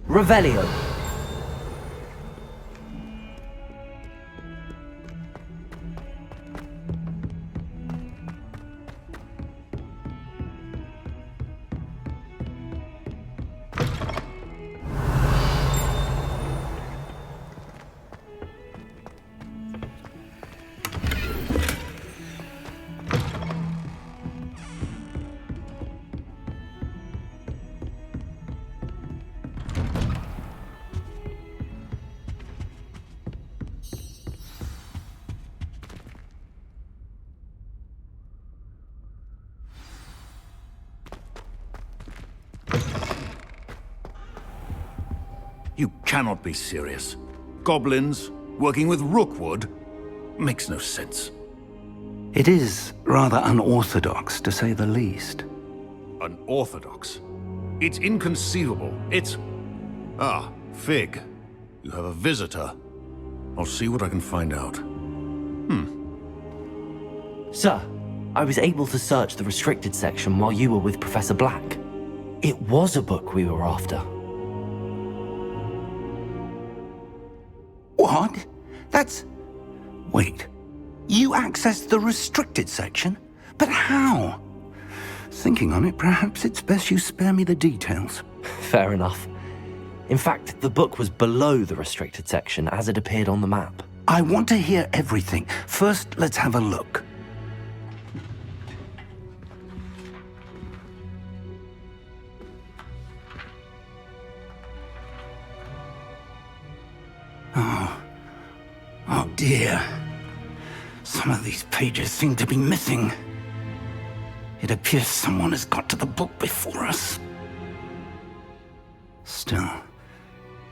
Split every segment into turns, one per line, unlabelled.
Revelio.
You cannot be serious. Goblins, working with Rookwood? Makes no sense.
It is rather unorthodox, to say the least.
Unorthodox? It's inconceivable. It's... Ah, Fig. You have a visitor. I'll see what I can find out.
Sir, I was able to search the restricted section while you were with Professor Black. It was a book we were after.
What? That's... Wait. You accessed the restricted section? But how? Thinking on it, perhaps it's best you spare me the details.
Fair enough. In fact, the book was below the restricted section as it appeared on the map.
I want to hear everything. First, let's have a look. Oh dear. Some of these pages seem to be missing. It appears someone has got to the book before us. Still,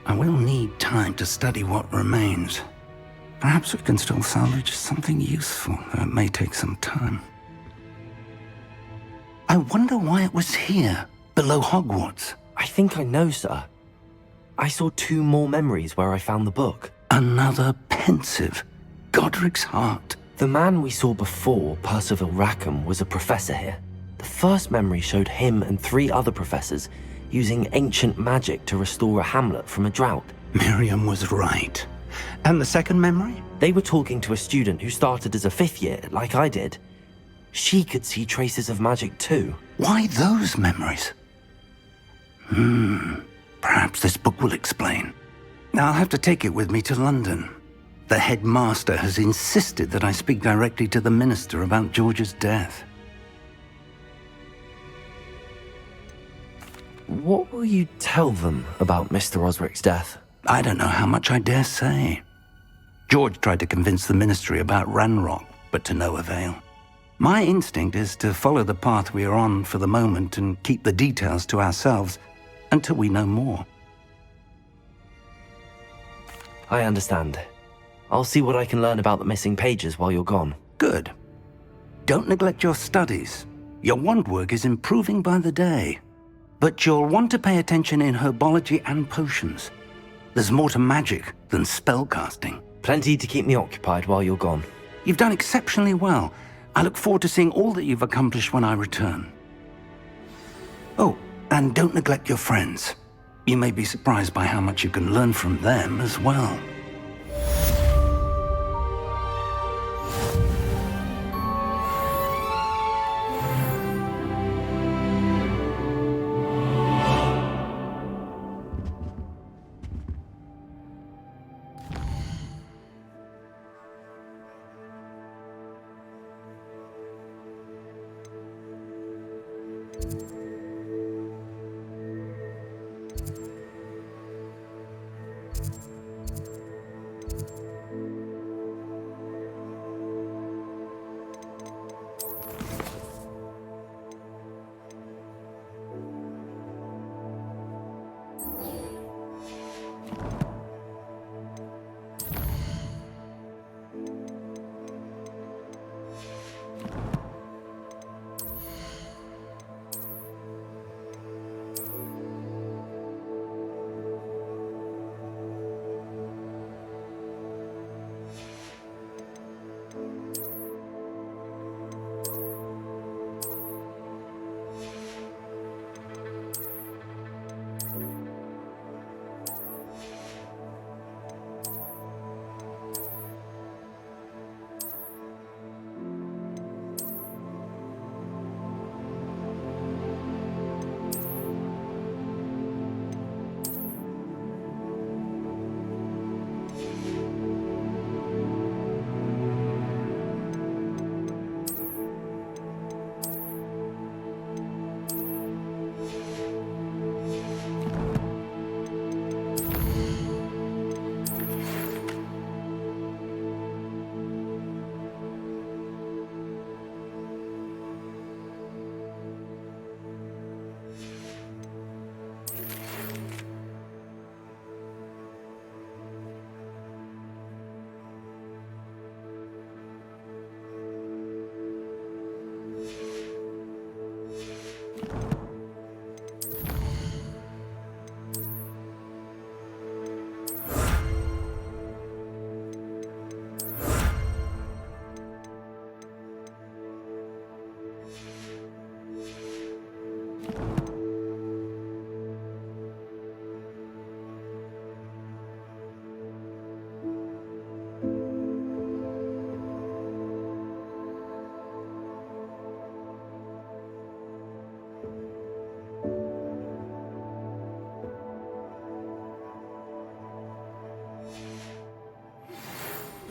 I will need time to study what remains. Perhaps we can still salvage something useful, though it may take some time. I wonder why it was here, below Hogwarts.
I think I know, sir. I saw 2 more memories where I found the book.
Another pensive. Godric's heart.
The man we saw before, Percival Rackham, was a professor here. The first memory showed him and 3 other professors using ancient magic to restore a hamlet from a drought.
Miriam was right. And the second memory?
They were talking to a student who started as a 5th year, like I did. She could see traces of magic too.
Why those memories? Perhaps this book will explain. Now I'll have to take it with me to London. The headmaster has insisted that I speak directly to the minister about George's death.
What will you tell them about Mr. Osric's death?
I don't know how much I dare say. George tried to convince the ministry about Ranrock, but to no avail. My instinct is to follow the path we are on for the moment and keep the details to ourselves until we know more.
I understand. I'll see what I can learn about the missing pages while you're gone.
Good. Don't neglect your studies. Your wand work is improving by the day. But you'll want to pay attention in herbology and potions. There's more to magic than spellcasting.
Plenty to keep me occupied while you're gone.
You've done exceptionally well. I look forward to seeing all that you've accomplished when I return. Oh, and don't neglect your friends. You may be surprised by how much you can learn from them as well.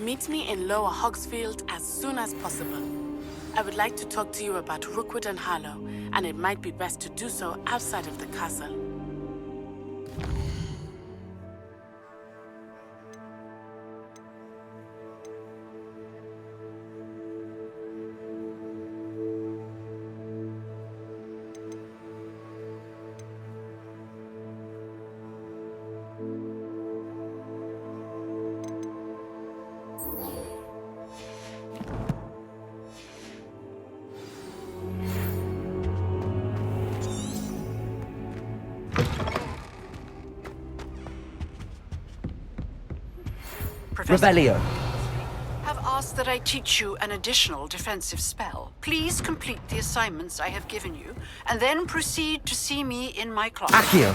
Meet me in Lower Hogsfield as soon as possible. I would like to talk to you about Rookwood and Harlow, and it might be best to do so outside of the castle.
Revelio.
Have asked that I teach you an additional defensive spell. Please complete the assignments I have given you, and then proceed to see me in my class.
Accio.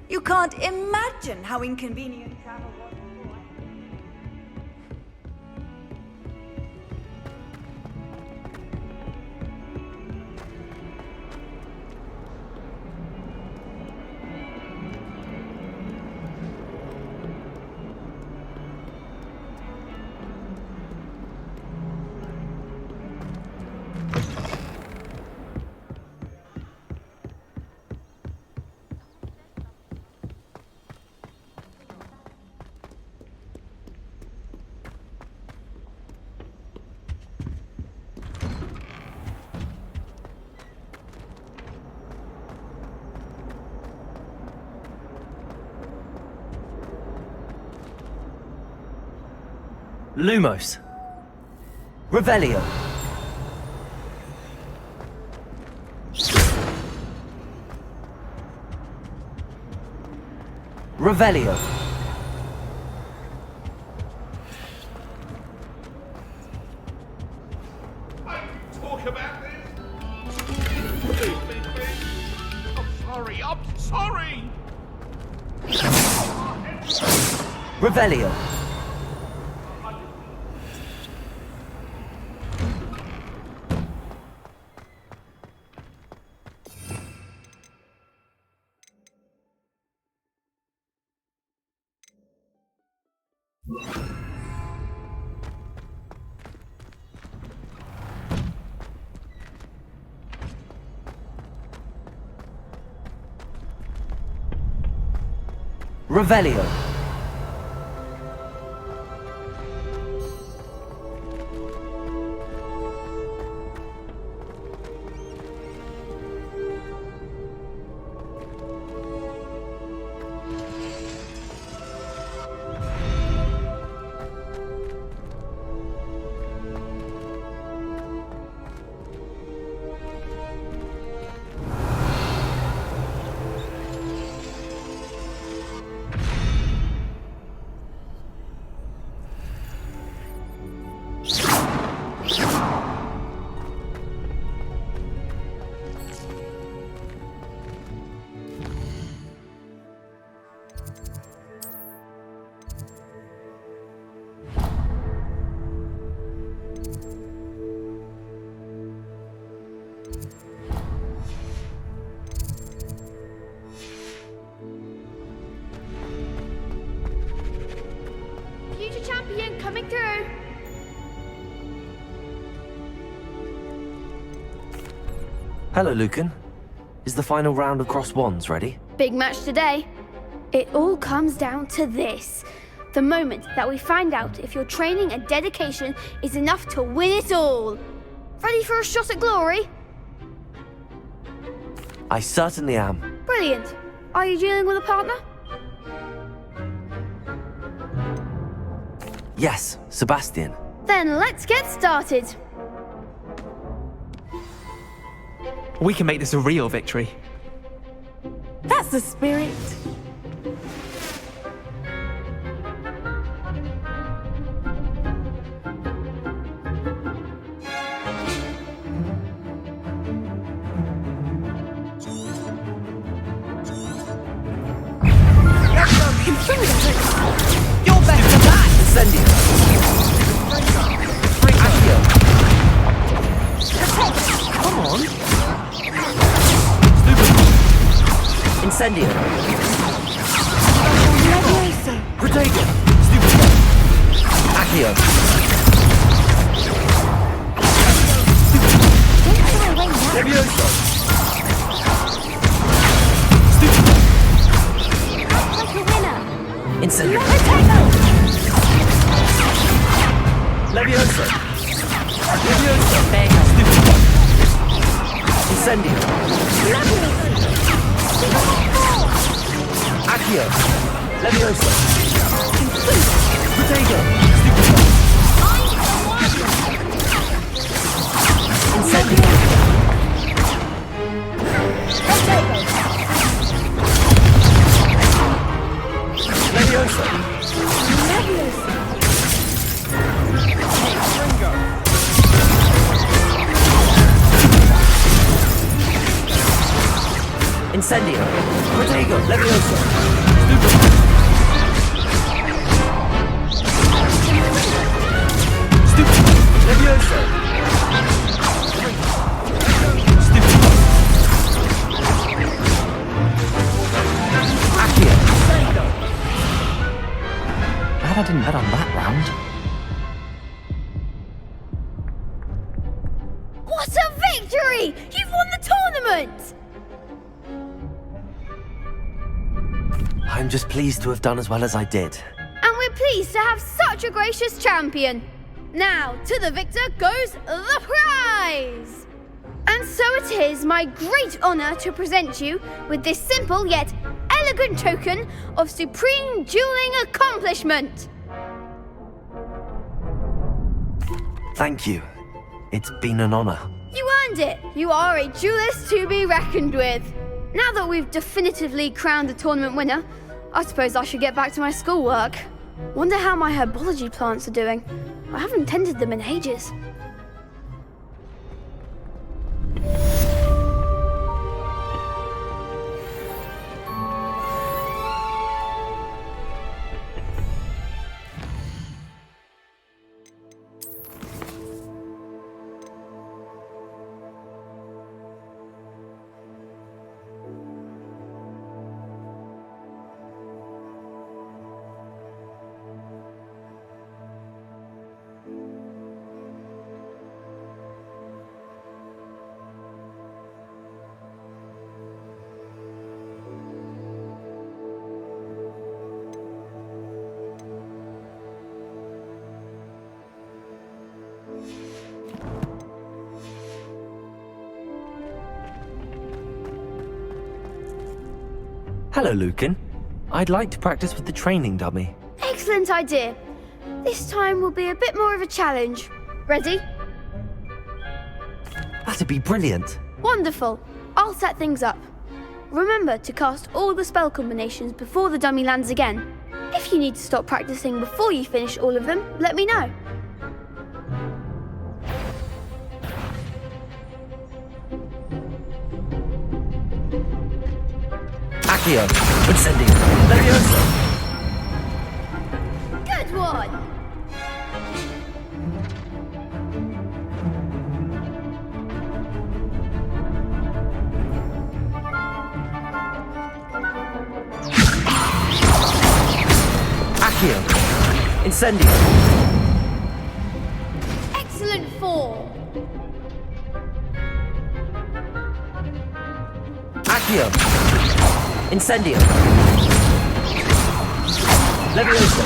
You can't imagine how inconvenient travel was before.
Lumos. Revelio. Revelio.
Talk about this? Please. I'm sorry.
Revelio. Revelio.
Future champion coming through.
Hello, Lucan. Is the final round of cross wands ready?
Big match today. It all comes down to this. The moment that we find out if your training and dedication is enough to win it all. Ready for a shot at glory?
I certainly am.
Brilliant. Are you dealing with a partner?
Yes, Sebastian.
Then let's get started.
We can make this a real victory.
That's the spirit.
You're better than that!
Incendio. Accio.
Come on!
Incendio.
Levioso.
Protego. Accio. Levioso.
Act like a winner.
Incendio. Levioso. Levioso. Incendio. Accio. Levioso. Protego. Incendio. Levioso. Incendio. Protego. Levioso. Stupid. Levioso. Accio.
Glad I didn't bet on that round.
What a victory! You've won the tournament!
I'm just pleased to have done as well as I did.
And we're pleased to have such a gracious champion. Now, to the victor goes the prize! And so it is my great honor to present you with this simple yet elegant token of supreme dueling accomplishment.
Thank you. It's been an honor.
You earned it. You are a duelist to be reckoned with. Now that we've definitively crowned the tournament winner, I suppose I should get back to my schoolwork. Wonder how my herbology plants are doing. I haven't tended them in ages.
Hello, Lucan. I'd like to practice with the training dummy.
Excellent idea. This time will be a bit more of a challenge. Ready?
That'd be brilliant.
Wonderful. I'll set things up. Remember to cast all the spell combinations before the dummy lands again. If you need to stop practicing before you finish all of them, let me know.
Accio, Incendio, Leviosa.
Good one!
Accio, Incendio.
Excellent form!
Accio, Incendio. Leviosa.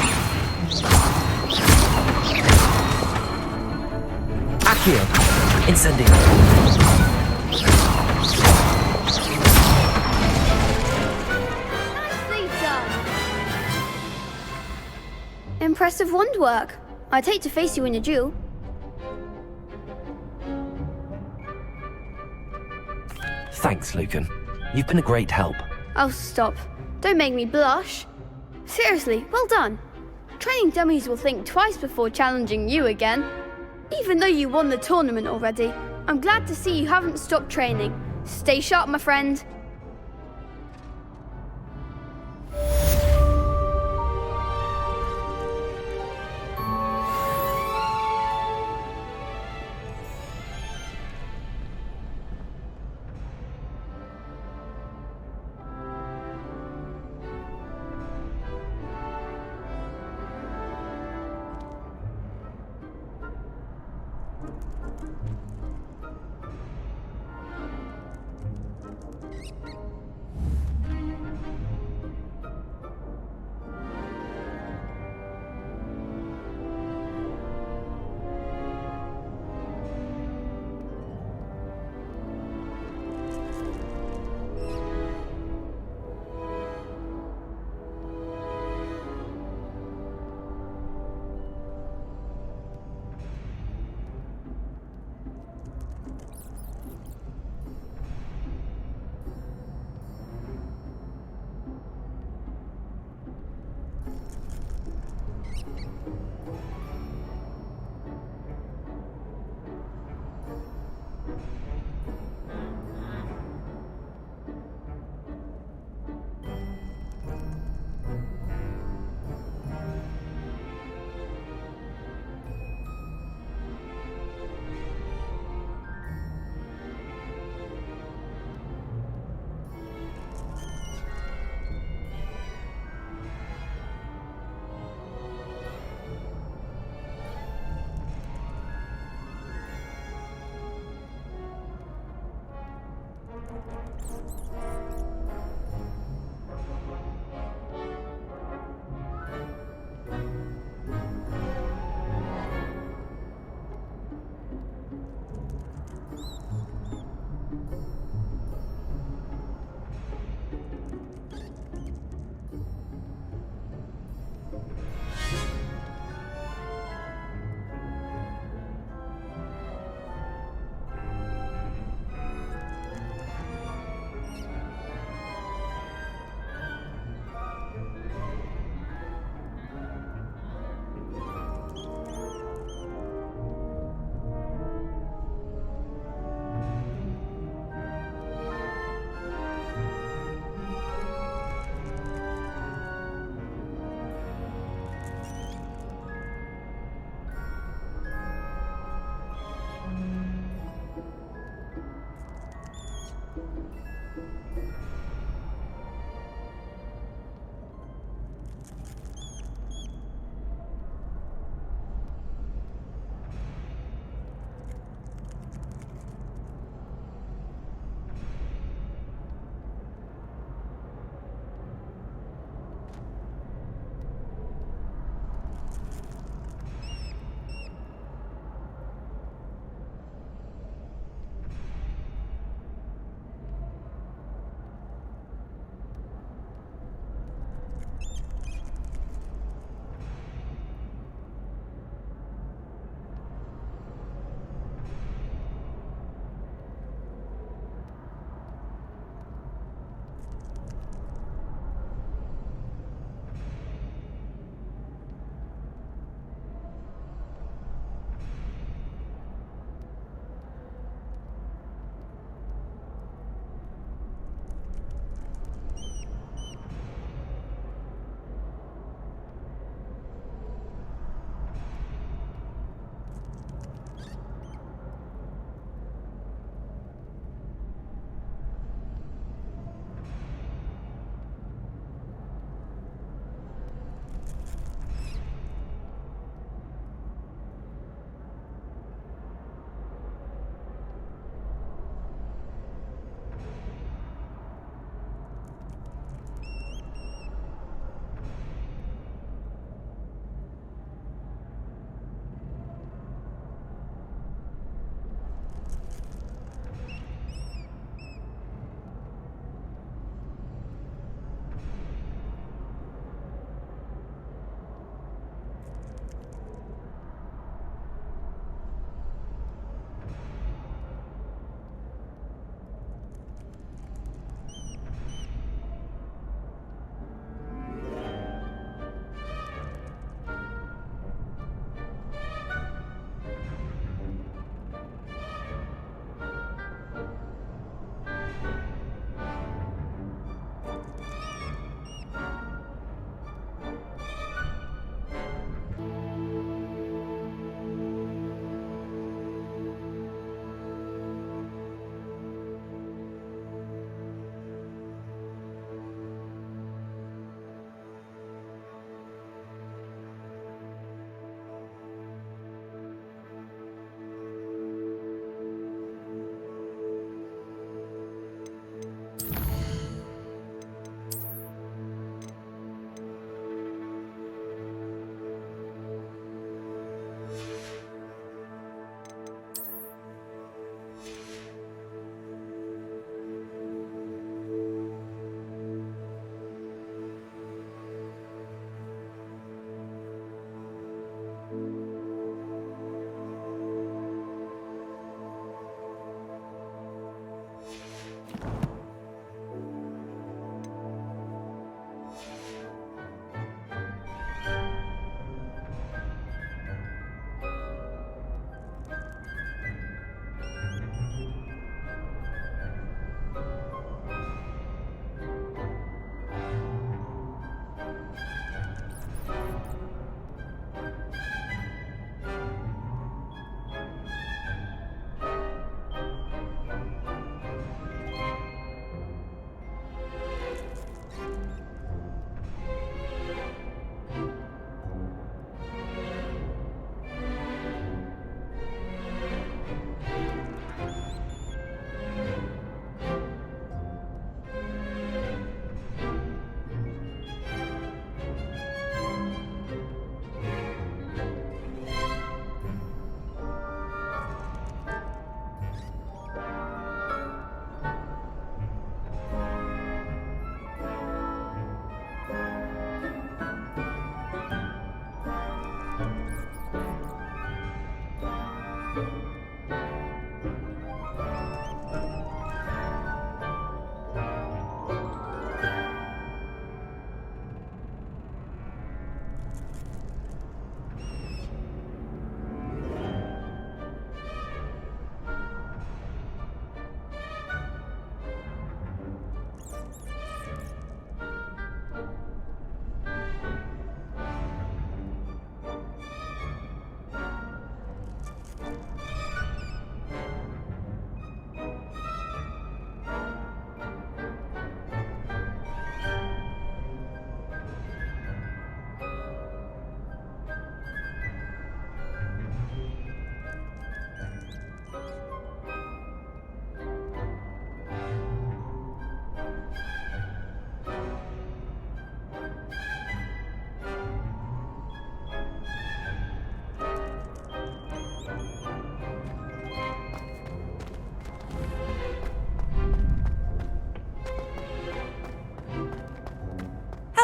Accio, Incendio.
Nicely done! Impressive wand work. I'd hate to face you in a duel.
Thanks, Lucan. You've been a great help.
Oh, stop. Don't make me blush. Seriously, well done. Training dummies will think twice before challenging you again. Even though you won the tournament already, I'm glad to see you haven't stopped training. Stay sharp, my friend.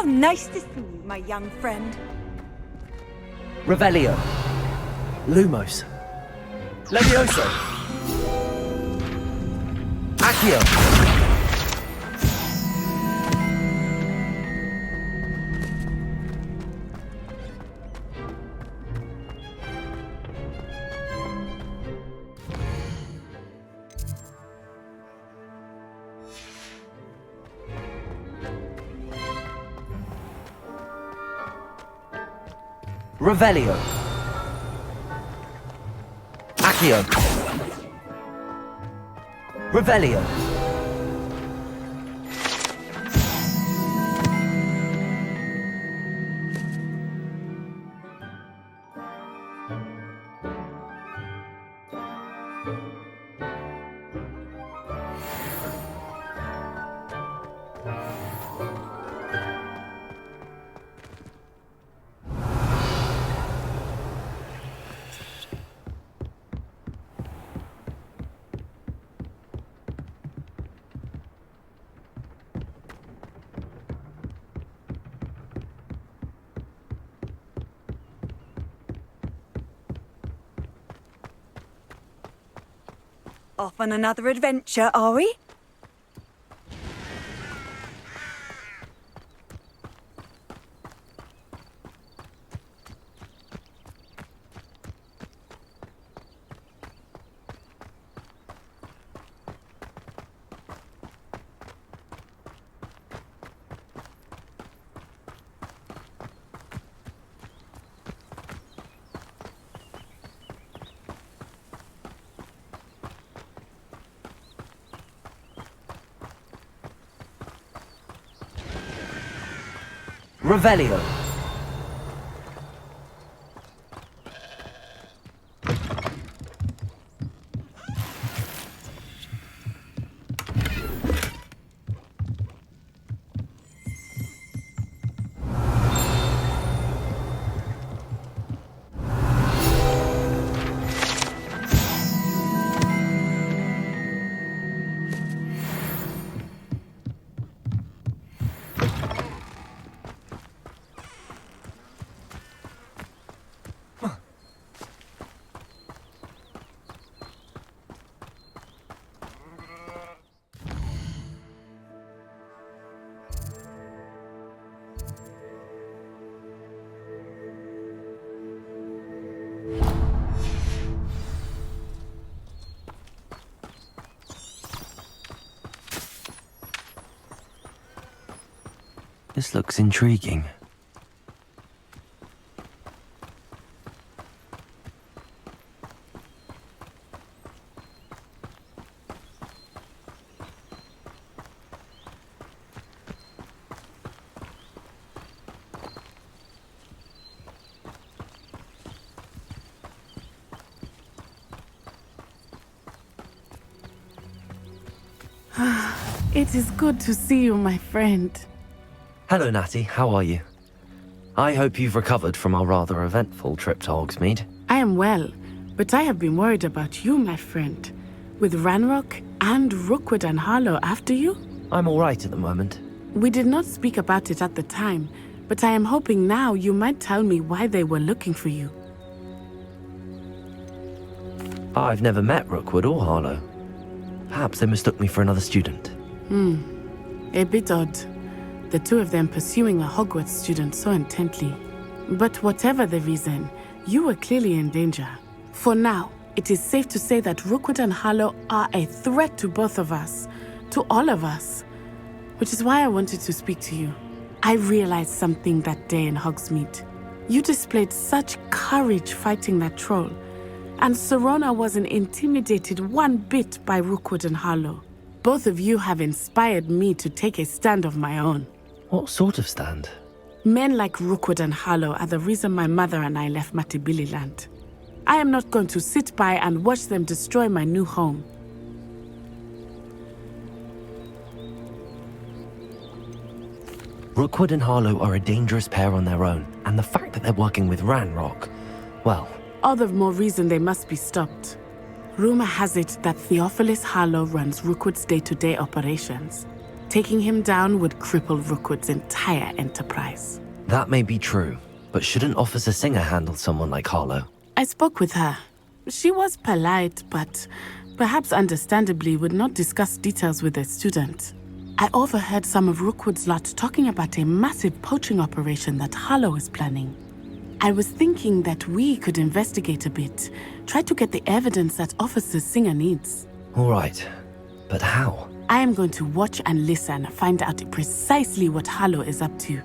How nice to see you, my young friend.
Revelio. Lumos. Levioso. Accio. Revelio. Accio. Revelio.
Off on another adventure, are we?
Revelio. This looks intriguing.
It is good to see you, my friend.
Hello, Natty. How are you? I hope you've recovered from our rather eventful trip to Hogsmeade.
I am well, but I have been worried about you, my friend. With Ranrock and Rookwood and Harlow after you?
I'm all right at the moment.
We did not speak about it at the time, but I am hoping now you might tell me why they were looking for you.
I've never met Rookwood or Harlow. Perhaps they mistook me for another student.
A bit odd. The two of them pursuing a Hogwarts student so intently. But whatever the reason, you were clearly in danger. For now, it is safe to say that Rookwood and Harlow are a threat to both of us, to all of us. Which is why I wanted to speak to you. I realized something that day in Hogsmeade. You displayed such courage fighting that troll, and Serona wasn't intimidated one bit by Rookwood and Harlow. Both of you have inspired me to take a stand of my own.
What sort of stand?
Men like Rookwood and Harlow are the reason my mother and I left Matibili land. I am not going to sit by and watch them destroy my new home.
Rookwood and Harlow are a dangerous pair on their own, and the fact that they're working with Ranrock, well...
All the more reason they must be stopped. Rumor has it that Theophilus Harlow runs Rookwood's day-to-day operations. Taking him down would cripple Rookwood's entire enterprise.
That may be true, but shouldn't Officer Singer handle someone like Harlow?
I spoke with her. She was polite, but perhaps understandably would not discuss details with a student. I overheard some of Rookwood's lot talking about a massive poaching operation that Harlow is planning. I was thinking that we could investigate a bit, try to get the evidence that Officer Singer needs.
All right, but how?
I am going to watch and listen, find out precisely what Harlow is up to.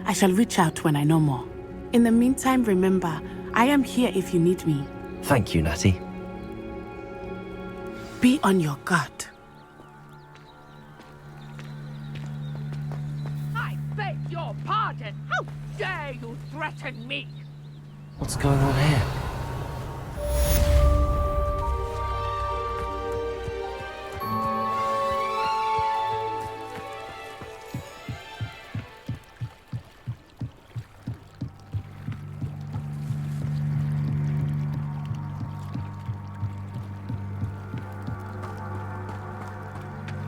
I shall reach out when I know more. In the meantime, remember, I am here if you need me.
Thank you, Natty.
Be on your guard.
I beg your pardon. How dare you threaten me?
What's going on here?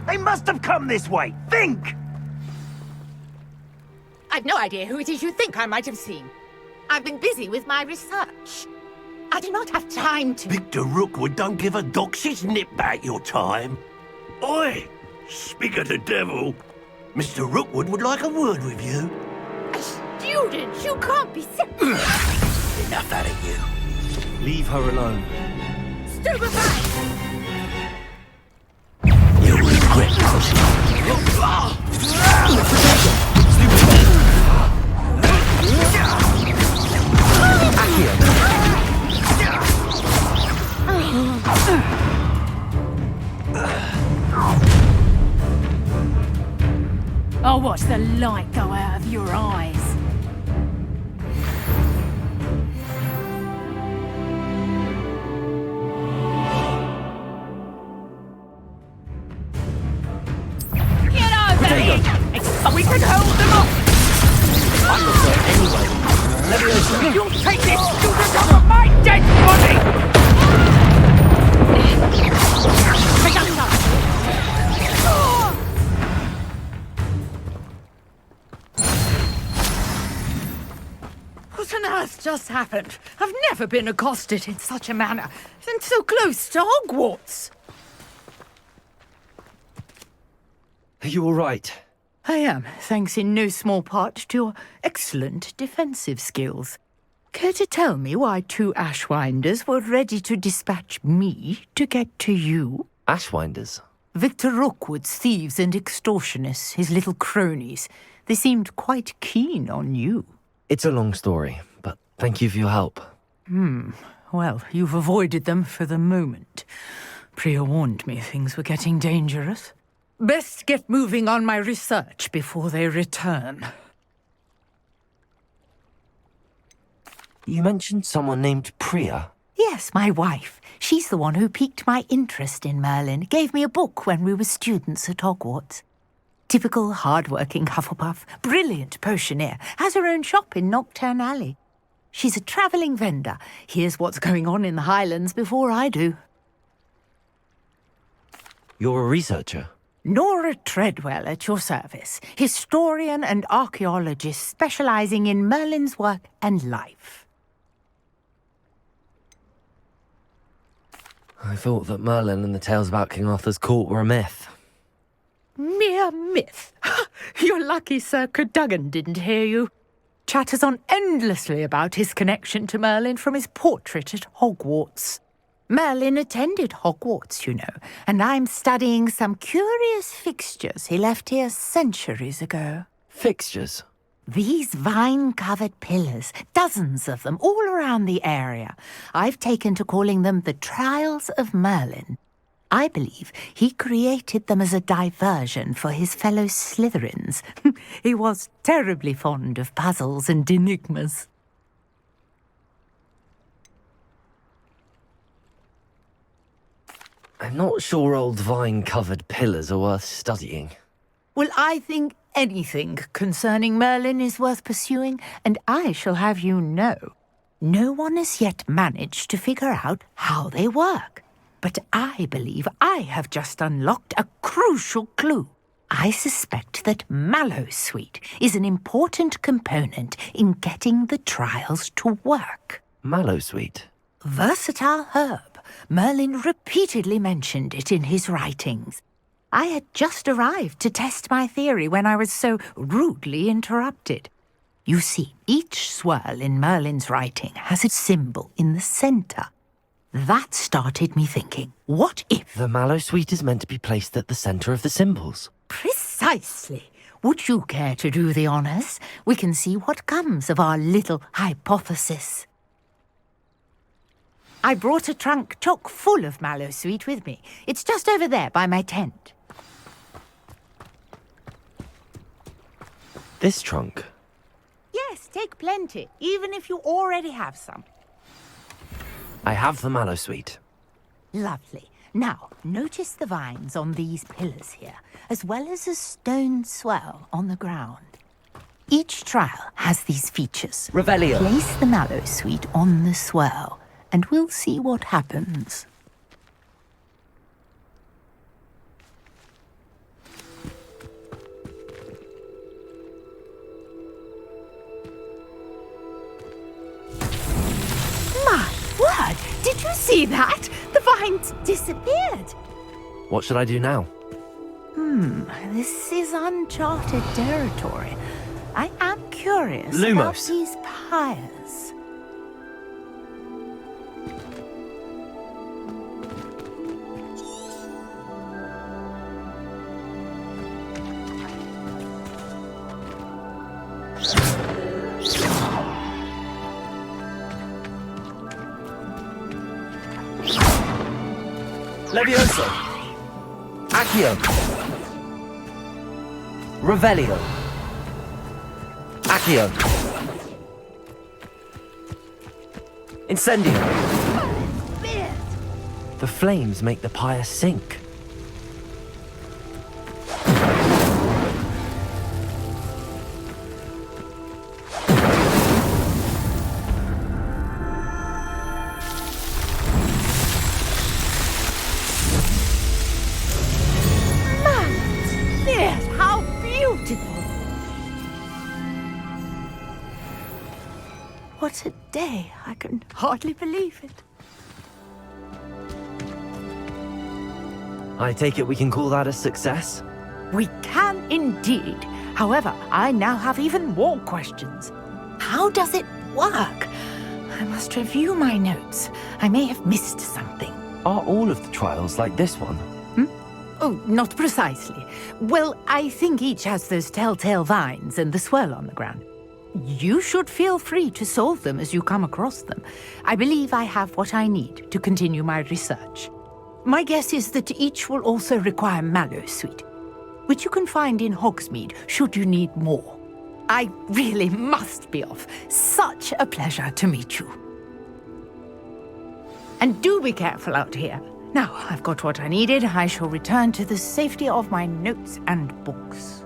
They must have come this way. Think!
I've no idea who it is you think I might have seen. I've been busy with my research. I do not have time to...
Victor Rookwood don't give a doxy's nip back your time. Oi! Speak of the devil. Mr. Rookwood would like a word with you.
A student? You can't be...
Enough out of you.
Leave her alone.
Stupefy!
You'll regret this.
I'll watch the light go out of your eyes. Get over here! We can hold them off!
I'm not going anyway. Let me
You'll take this student off of my dead body! Take that shot! What on earth just happened? I've never been accosted in such a manner, and so close to Hogwarts.
Are you all right?
I am, thanks in no small part to your excellent defensive skills. Care to tell me why 2 Ashwinders were ready to dispatch me to get to you?
Ashwinders?
Victor Rookwood's thieves and extortionists, his little cronies. They seemed quite keen on you.
It's a long story, but thank you for your help.
Well, you've avoided them for the moment. Priya warned me things were getting dangerous. Best get moving on my research before they return.
You mentioned someone named Priya.
Yes, my wife. She's the one who piqued my interest in Merlin. Gave me a book when we were students at Hogwarts. Typical hard-working Hufflepuff, brilliant potioneer, has her own shop in Knockturn Alley. She's a travelling vendor. Hears what's going on in the Highlands before I do.
You're a researcher?
Nora Treadwell at your service, historian and archaeologist specialising in Merlin's work and life.
I thought that Merlin and the tales about King Arthur's court were a myth.
Mere myth. You're lucky Sir Cadogan didn't hear you. Chatters on endlessly about his connection to Merlin from his portrait at Hogwarts. Merlin attended Hogwarts, you know, and I'm studying some curious fixtures he left here centuries ago.
Fixtures?
These vine-covered pillars, dozens of them, all around the area. I've taken to calling them the Trials of Merlin. I believe he created them as a diversion for his fellow Slytherins. He was terribly fond of puzzles and enigmas.
I'm not sure old vine-covered pillars are worth studying.
Well, I think anything concerning Merlin is worth pursuing, and I shall have you know, no one has yet managed to figure out how they work. But I believe I have just unlocked a crucial clue. I suspect that mallowsweet is an important component in getting the trials to work.
Mallowsweet.
Versatile herb. Merlin repeatedly mentioned it in his writings. I had just arrived to test my theory when I was so rudely interrupted. You see, each swirl in Merlin's writing has a symbol in the center. That started me thinking, what if...
The mallowsweet is meant to be placed at the center of the symbols.
Precisely. Would you care to do the honors? We can see what comes of our little hypothesis. I brought a trunk chock full of mallowsweet with me. It's just over there by my tent.
This trunk?
Yes, take plenty, even if you already have some.
I have the mallowsweet.
Lovely. Now, notice the vines on these pillars here, as well as a stone swell on the ground. Each trial has these features.
Revelio.
Place the mallowsweet on the swell, and we'll see what happens. My word! Did you see that? The vines disappeared.
What should I do now?
This is uncharted territory. I am curious about
Lumos.
these pyres.
Levioso. Accio. Revelio. Accio. Incendio. The flames make the pyre sink.
Yes, how beautiful! What a day! I can hardly believe it.
I take it we can call that a success?
We can indeed. However, I now have even more questions. How does it work? I must review my notes. I may have missed something.
Are all of the trials like this one?
Oh, not precisely. Well, I think each has those telltale vines and the swirl on the ground. You should feel free to solve them as you come across them. I believe I have what I need to continue my research. My guess is that each will also require mallowsweet, which you can find in Hogsmeade should you need more. I really must be off. Such a pleasure to meet you. And do be careful out here. Now, I've got what I needed. I shall return to the safety of my notes and books.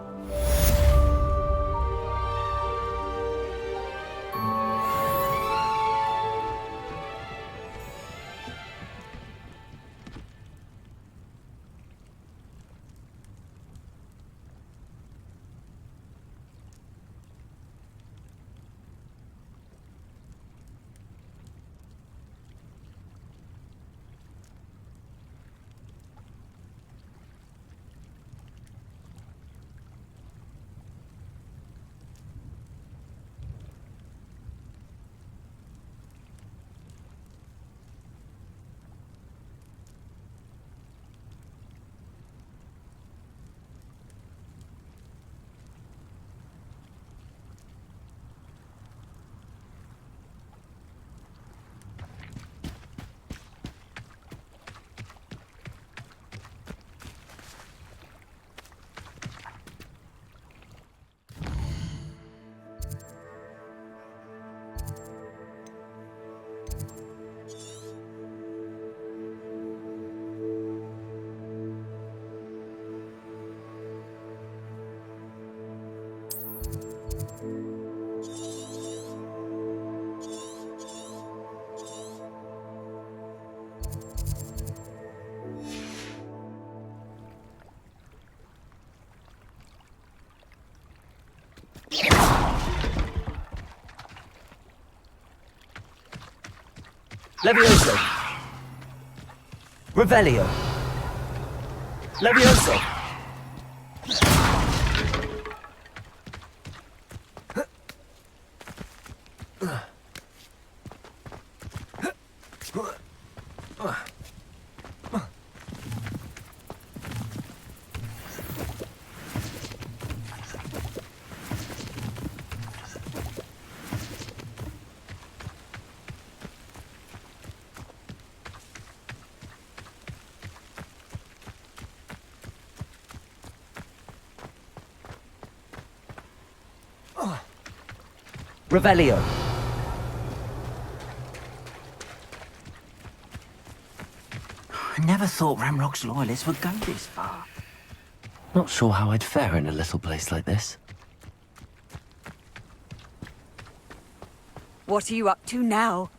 Levioso! Revelio! Levioso! Revelio.
I never thought Ramrock's loyalists would go this far.
Not sure how I'd fare in a little place like this.
What are you up to now?